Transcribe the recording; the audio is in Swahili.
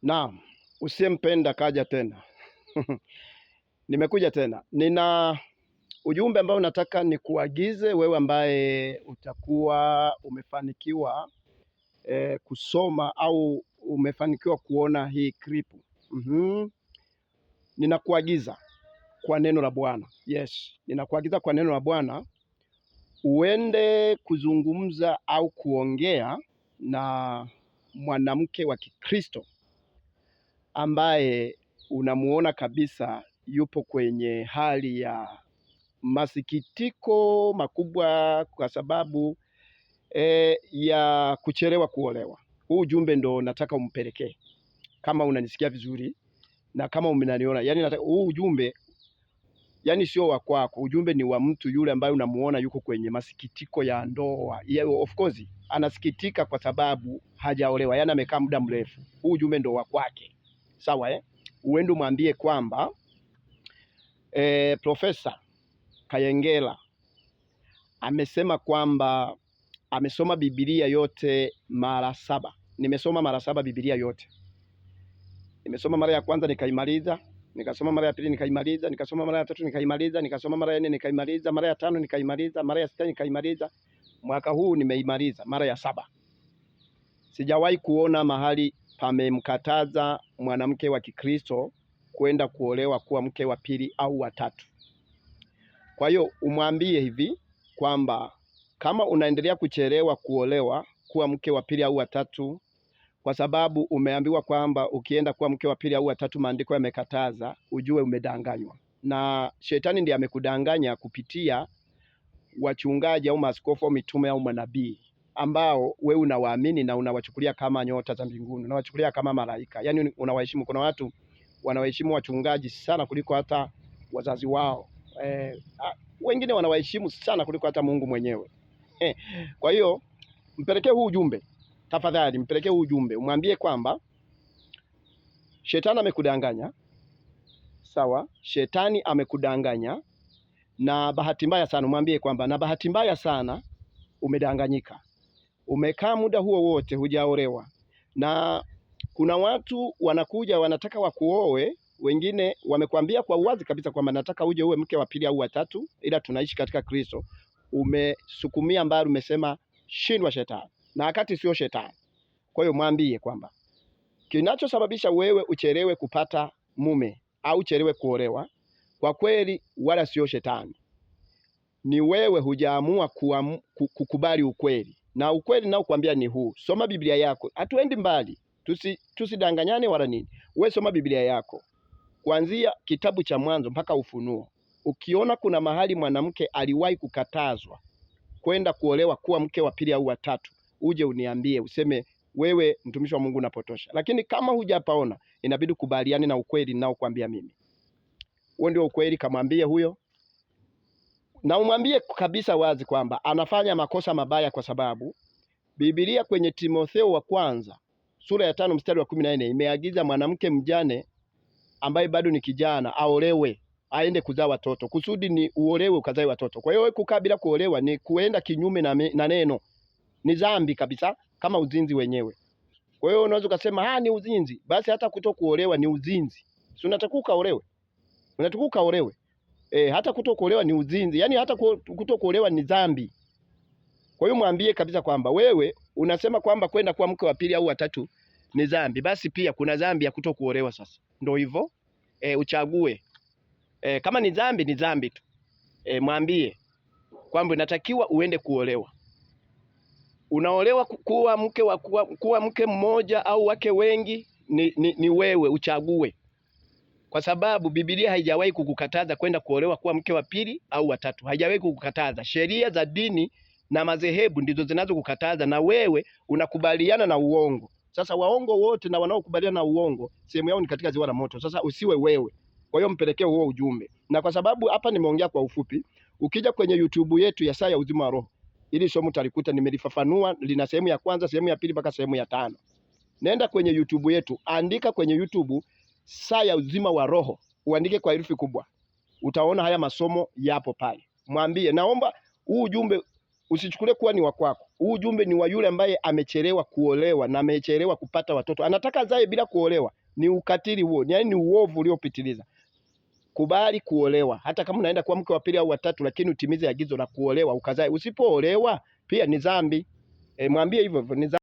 Naam, usiyempenda kaja tena. Nimekuja tena. Nina ujumbe ambao nataka nikuagize wewe ambaye utakuwa umefanikiwa kusoma au umefanikiwa kuona hii klipu. Ninakuagiza kwa neno la Bwana. Yes, ninakuagiza kwa neno la Bwana uende kuzungumza au kuongea na mwanamke wa Kikristo ambaye unamuona kabisa yupo kwenye hali ya masikitiko makubwa kwa sababu ya kuchelewa kuolewa. Huu ujumbe ndo nataka umpelekee, kama unanisikia vizuri na kama umenaniona. Yani huu ujumbe yani sio wa kwako, ujumbe ni wa mtu yule ambaye unamuona yuko kwenye masikitiko ya ndoa. Yeah, of course anasikitika kwa sababu hajaolewa, yani amekaa muda mrefu. Huu ujumbe ndo wa kwake. Sawa uende mwambie kwamba Profesa Kayengela amesema kwamba amesoma Biblia yote mara 7. Nimesoma mara 7 Biblia yote. Nimesoma mara ya kwanza nikaimaliza, nikasoma mara ya pili nikaimaliza, nikasoma mara ya tatu nikaimaliza, nikasoma mara ya 4 nikaimaliza, mara ya 5 nikaimaliza, mara ya 6 nikaimaliza. Mwaka huu nimeimaliza mara ya 7. Sijawahi kuona mahali pamemkataza mwanamke wa Kikristo kwenda kuolewa kuwa mke wa pili au wa tatu. Kwa hiyo umwambie hivi kwamba kama unaendelea kuchelewa kuolewa kuwa mke wa pili au wa tatu, kwa sababu umeambiwa kwamba ukienda kuwa mke wa pili au wa tatu maandiko yamekataza, ujue umedanganywa. Na shetani ndiye amekudanganya kupitia wachungaji au maaskofu au mitume au manabii ambao wewe unawaamini na unawachukulia kama nyota za mbinguni, unawachukulia kama malaika. Yaani unawaheshimu. Kuna watu wanawaheshimu wachungaji sana kuliko hata wazazi wao. Wengine wanawaheshimu sana kuliko hata Mungu mwenyewe. Kwa hiyo mpelekee huu ujumbe. Tafadhali mpelekee huu ujumbe. Umwambie kwamba shetani amekudanganya. Sawa? Shetani amekudanganya na bahati mbaya sana. Umwambie kwamba na bahati mbaya sana umedanganyika. Umekaa muda huo wote hujaolewa. Na kuna watu wanakuja wanataka wakuoe, wengine wamekwambia kwa uwazi kabisa kwamba nataka uje uwe mke wa pili au wa tatu, ila tunaishi katika Kristo. Umesukumia mbali, umesema shindwa shetani, na wakati sio shetani. Kwa hiyo mwambie kwamba kinachosababisha wewe uchelewe kupata mume au uchelewe kuolewa kwa kweli wala sio shetani, ni wewe hujaamua kukubali ukweli. Na ukweli nao kuambia ni huu. Soma Biblia yako. Hatuendi mbali. Tusidanganyane wala nini. Wewe soma Biblia yako kuanzia kitabu cha Mwanzo mpaka Ufunuo. Ukiona kuna mahali mwanamke aliwahi kukatazwa kwenda kuolewa kuwa mke wa pili au wa tatu, uje uniambie, useme wewe mtumishi wa Mungu unapotosha. Lakini kama hujapaona, inabidi kubaliane na ukweli nao kuambia mimi. Huo ndio ukweli. Kamwambie huyo, na umwambie kabisa wazi kwamba anafanya makosa mabaya, kwa sababu Biblia kwenye Timotheo wa kwanza sura ya 5 mstari wa 14 imeagiza mwanamke mjane ambaye bado ni kijana aolewe, aende kuzaa watoto. Kusudi ni uolewe ukazae watoto. Kwa hiyo wewe kukaa bila kuolewa ni kuenda kinyume na neno. Ni dhambi kabisa, kama uzinzi wenyewe. Kwa hiyo unaweza kusema ni uzinzi, basi hata kutokuolewa ni uzinzi. Si unatakiwa ukaolewe? Unatakiwa ukaolewe. Hata kutokuolewa ni uzinzi. Yaani hata kutokuolewa ni dhambi. Kwa hiyo mwambie kabisa kwamba wewe unasema kwamba kwenda kuwa mke wa pili au wa tatu ni dhambi, basi pia kuna dhambi ya kutokuolewa. Sasa ndio hivyo, uchague. Kama ni dhambi, ni dhambi tu. Mwambie kwamba unatakiwa uende kuolewa. Unaolewa kuwa mke mmoja au wake wengi, ni wewe uchague. Kwa sababu Biblia haijawahi kukukataza kwenda kuolewa kuwa mke wa pili au wa tatu. Haijawahi kukukataza. Sheria za dini na madhehebu ndizo zinazokukataza, na wewe unakubaliana na uongo. Sasa waongo wote na wanaokubaliana na uongo, sehemu yao ni katika ziwa la moto. Sasa usiwe wewe. Kwa hiyo mpelekee huo ujumbe. Na kwa sababu hapa nimeongea kwa ufupi, ukija kwenye YouTube yetu ya Saa ya Uzima wa Roho, ili somo utalikuta nimelifafanua, lina sehemu ya kwanza, sehemu ya pili mpaka sehemu ya 5. Nenda kwenye YouTube yetu, andika kwenye YouTube Saa ya Uzima wa Roho, uandike kwa herufi kubwa. Utaona haya masomo yapo pale. Mwambie, naomba huu ujumbe usichukulie kuwa ni wa kwako. Huu ujumbe ni wa yule ambaye amechelewa kuolewa na amechelewa kupata watoto, anataka azae bila kuolewa. Ni ukatili huo, yaani ni uovu uliopitiliza. Kubali kuolewa, hata kama unaenda kwa mke wa pili au watatu, lakini utimize agizo la kuolewa ukazae. Usipoolewa pia ni dhambi. Mwambie hivyo hivyo ni